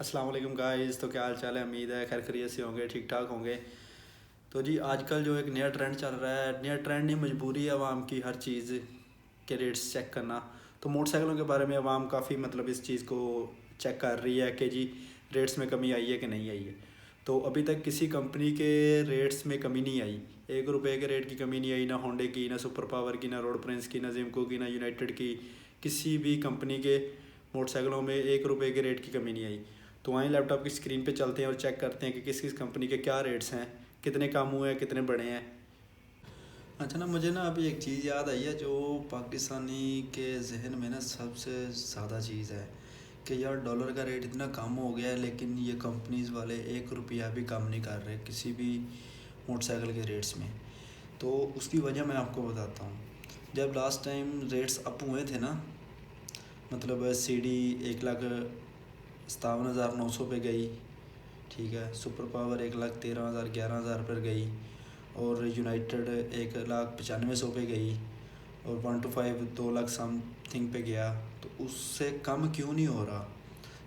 अस्सलाम वालेकुम गाइस। तो क्या हाल चाल है? उम्मीद है खैर खैरियत से होंगे, ठीक ठाक होंगे। तो जी आजकल जो एक नया ट्रेंड चल रहा है, नया ट्रेंड नहीं मजबूरी है आवाम की हर चीज़ के रेट्स चेक करना। तो मोटरसाइकिलों के बारे में आवाम काफ़ी इस चीज़ को चेक कर रही है कि जी रेट्स में कमी आई है कि नहीं आई है। तो अभी तक किसी कंपनी के रेट्स में कमी नहीं आई। 1 रुपये के रेट की कमी नहीं आई, ना होंडे की, ना सुपर पावर की, ना रोड प्रिंस की, ना जिमको की, ना यूनाइटेड की। किसी भी कंपनी के मोटरसाइकिलों में 1 रुपये के रेट की कमी नहीं आई। तो वहीं लैपटॉप की स्क्रीन पे चलते हैं और चेक करते हैं कि किस किस कंपनी के क्या रेट्स हैं, कितने कम हुए हैं, कितने बढ़े हैं। अच्छा ना, मुझे ना अभी एक चीज़ याद आई है जो पाकिस्तानी के जहन में ना सबसे ज़्यादा चीज़ है कि यार डॉलर का रेट इतना कम हो गया है, लेकिन ये कंपनीज़ वाले 1 रुपया भी कम नहीं कर रहे किसी भी मोटरसाइकिल के रेट्स में। तो उसकी वजह मैं आपको बताता हूँ। जब लास्ट टाइम रेट्स अप हुए थे ना, सी डी 1,57,900 पे गई, ठीक है। सुपर पावर 1,13,000 11,000 पर गई, और यूनाइटेड 1,95,100 पे गई, और 125 2 लाख समथिंग पे गया। तो उससे कम क्यों नहीं हो रहा?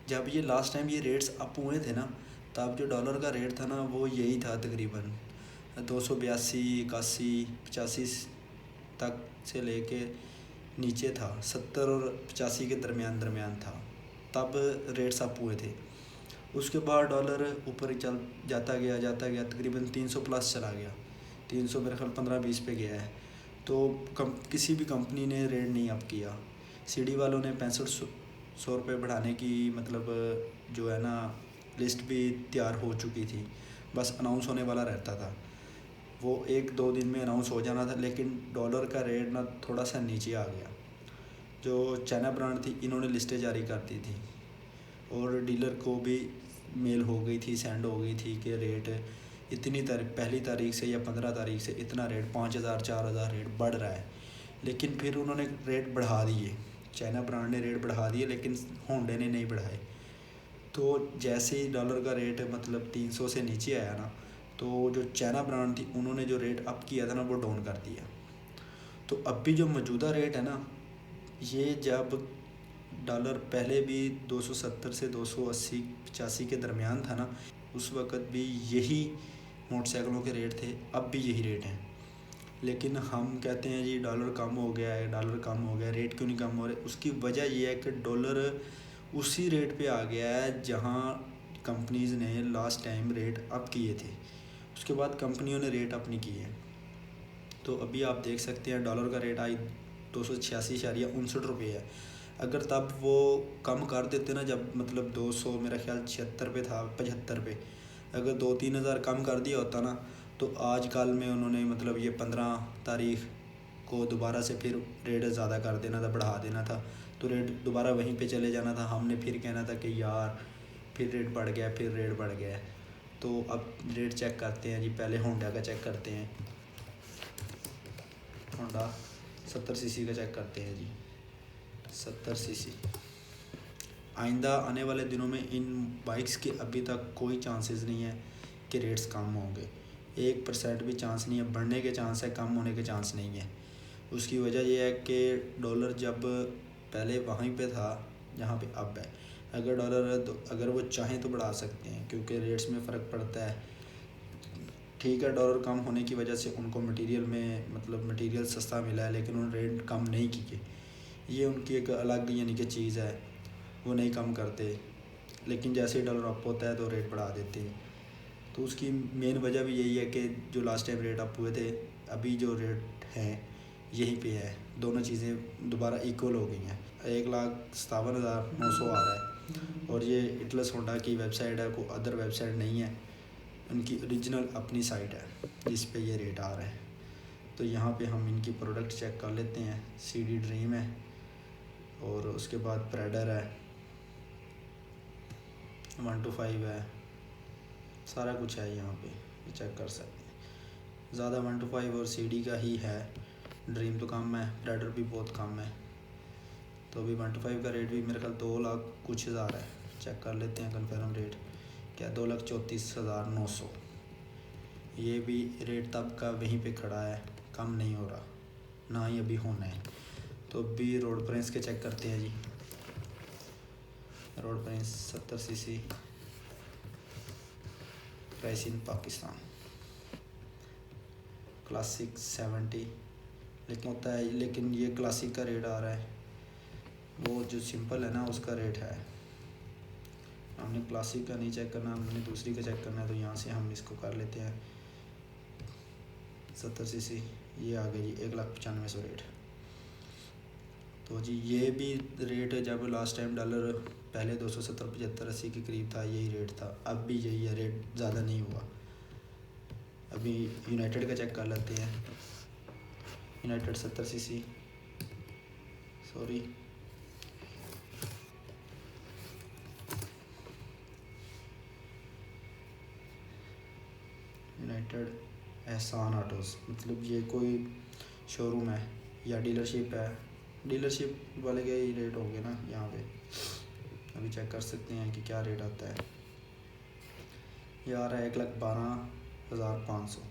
जब ये लास्ट टाइम ये रेट्स अप हुए थे ना, तब जो डॉलर का रेट था ना वो यही था, तकरीबन 282 81 85 तक से लेके नीचे था, 70 और 85 के दरमियान दरमियान था। तब रेट्स अप हुए थे। उसके बाद डॉलर ऊपर ही चल जाता गया, तकरीबन 300 प्लस चला गया। 300 मेरे ख्याल 15-20 पे गया है। तो किसी भी कंपनी ने रेट नहीं अप किया। सीडी वालों ने 6500 रुपये बढ़ाने की जो है ना लिस्ट भी तैयार हो चुकी थी, बस अनाउंस होने वाला रहता था। वो 1-2 दिन में अनाउंस हो जाना था, लेकिन डॉलर का रेट ना थोड़ा सा नीचे आ गया। जो चाइना ब्रांड थी, इन्होंने लिस्टें जारी कर दी थी, और डीलर को भी मेल हो गई थी, सेंड हो गई थी कि रेट इतनी तारीख, पहली तारीख से या 15 तारीख से इतना रेट 5,000 4,000 रेट बढ़ रहा है। लेकिन फिर उन्होंने रेट बढ़ा दिए, चाइना ब्रांड ने रेट बढ़ा दिए, लेकिन होंडे ने नहीं बढ़ाए। तो जैसे ही डॉलर का रेट 300 से नीचे आया ना, तो जो चाइना ब्रांड थी उन्होंने जो रेट अप किया था ना वो डाउन कर दिया। तो अभी जो मौजूदा रेट है ना, ये जब डॉलर पहले भी 270 से 280 85 के दरमियान था ना, उस वक़्त भी यही मोटरसाइकिलों के रेट थे, अब भी यही रेट हैं। लेकिन हम कहते हैं जी डॉलर कम हो गया है, डॉलर कम हो गया, रेट क्यों नहीं कम हो रहे? उसकी वजह ये है कि डॉलर उसी रेट पे आ गया है जहाँ कंपनीज़ ने लास्ट टाइम रेट अप किए थे। उसके बाद कंपनियों ने रेट अप नहीं किए। तो अभी आप देख सकते हैं डॉलर का रेट आज 286.59 रुपये है। अगर तब वो कम कर देते ना, जब 200 मेरा ख्याल 76 पे था, 75 पे, अगर 2-3 हज़ार कम कर दिया होता ना, तो आज कल में उन्होंने ये 15 तारीख को दोबारा से फिर रेट ज़्यादा कर देना था, बढ़ा देना था। तो रेट दोबारा वहीं पे चले जाना था, हमने फिर कहना था कि यार फिर रेट बढ़ गया, फिर रेट बढ़ गया। तो अब रेट चेक करते हैं जी, पहले होंडा का चेक करते हैं। होंडा 70 सीसी का चेक करते हैं जी, 70 सीसी। आइंदा आने वाले दिनों में इन बाइक्स के अभी तक कोई चांसेस नहीं है कि रेट्स कम होंगे। 1% भी चांस नहीं है, बढ़ने के चांस है, कम होने के चांस नहीं है। उसकी वजह यह है कि डॉलर जब पहले वहीं पे था जहाँ पे अब है। अगर अगर वो चाहें तो बढ़ा सकते हैं, क्योंकि रेट्स में फ़र्क पड़ता है। ठीक है, डॉलर कम होने की वजह से उनको मटेरियल सस्ता मिला है, लेकिन उन्होंने रेट कम नहीं किए। ये उनकी एक अलग कि चीज़ है, वो नहीं कम करते। लेकिन जैसे ही डॉलर अप होता है तो रेट बढ़ा देते हैं। तो उसकी मेन वजह भी यही है कि जो लास्ट टाइम रेट अप हुए थे, अभी जो रेट हैं यहीं पे है। दोनों चीज़ें दोबारा इक्वल हो गई हैं। 1,57,900 आ रहा है, और ये इटलस होंडा की वेबसाइट है, कोई अदर वेबसाइट नहीं है, उनकी ओरिजिनल अपनी साइट है जिस पे ये रेट आ रहा है। तो यहाँ पे हम इनकी प्रोडक्ट चेक कर लेते हैं। CD ड्रीम है, और उसके बाद प्रेडर है, 125 है, सारा कुछ है यहाँ पे, ये चेक कर सकते हैं। ज़्यादा 125 और CD का ही है, ड्रीम तो कम है, प्रेडर भी बहुत कम है। तो अभी 125 का रेट भी मेरे ख्याल 2 लाख कुछ हज़ार है। चेक कर लेते हैं कंफर्म रेट क्या, 2,34,900। ये भी रेट तब का वहीं पे खड़ा है, कम नहीं हो रहा, ना ही अभी होना है। तो अभी रोड प्रिंस के चेक करते हैं जी। Road prince 70 CC price in Pakistan. Classic 70 लेकिन होता है, लेकिन ये क्लासिक का रेट आ रहा है, वो जो सिंपल है ना उसका रेट है। हमने क्लासिक का नहीं चेक करना, हमने दूसरी का चेक करना है, तो यहाँ से हम इसको कर लेते हैं 70 सीसी। ये आ गया जी 1,95,100 रेट। तो जी ये भी रेट जब लास्ट टाइम डॉलर पहले 270, 75, 80 के करीब था, यही रेट था। अब भी यही है रेट, ज़्यादा नहीं हुआ। अभी यूनाइटेड का चेक कर लेते हैं। यूनाइटेड 70 सीसी, सॉरी यूनाइटेड एहसान ऑटोज़, मतलब ये कोई शोरूम है या डीलरशिप है। डीलरशिप वाले के ही रेट होंगे ना यहाँ पे। अभी चेक कर सकते हैं कि क्या रेट आता है। ये आ रहा है 1,12,500।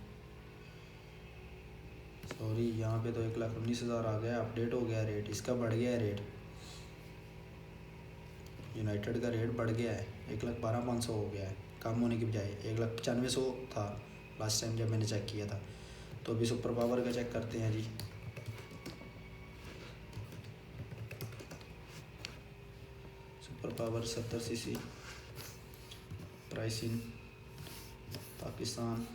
सॉरी यहाँ पे तो 1,19,000 आ गया, अपडेट हो गया रेट, इसका बढ़ गया है रेट। यूनाइटेड का रेट बढ़ गया है, 1,12,500 हो गया है, कम होने की बजाय 1,95,100 था लास्ट टाइम जब मैंने चेक किया था। तो अभी सुपर पावर का चेक करते हैं जी। Super power 70 CC, price in Pakistan.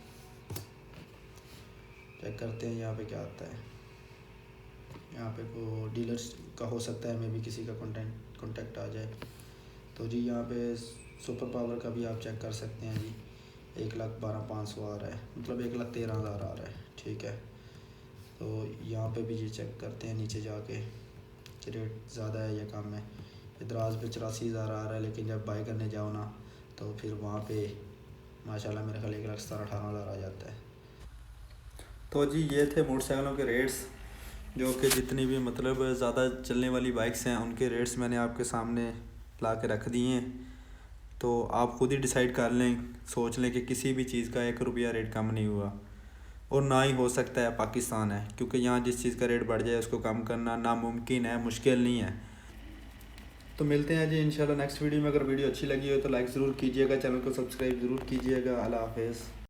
Check करते हैं यहाँ पे क्या आता है। यहाँ पे को डीलर्स का हो सकता है, मैं भी किसी का कॉन्टेक्ट आ जाए। तो जी यहाँ पे सुपर पावर का भी आप चेक कर सकते हैं जी। 1,12,500 आ रहा है, मतलब 1,13,000 आ रहा है, ठीक है। तो यहाँ पे भी ये चेक करते हैं नीचे जाके कि रेट ज़्यादा है या कम है। इधराज पे 84,000 आ रहा है, लेकिन जब बाई करने जाओ ना तो फिर वहाँ पे माशाल्लाह मेरे ख्याल 1,17,000-18,000 आ जाता है। तो जी ये थे मोटरसाइकिलों के रेट्स, जो कि जितनी भी मतलब ज़्यादा चलने वाली बाइक्स हैं उनके रेट्स मैंने आपके सामने ला के रख दिए हैं। तो आप खुद ही डिसाइड कर लें, सोच लें कि किसी भी चीज़ का 1 रुपया रेट कम नहीं हुआ, और ना ही हो सकता है। पाकिस्तान है, क्योंकि यहाँ जिस चीज़ का रेट बढ़ जाए उसको कम करना नामुमकिन है, मुश्किल नहीं है। तो मिलते हैं जी इंशाल्लाह नेक्स्ट वीडियो में। अगर वीडियो अच्छी लगी हो तो लाइक ज़रूर कीजिएगा, चैनल को सब्सक्राइब ज़रूर कीजिएगा। अल्लाह हाफ़िज़।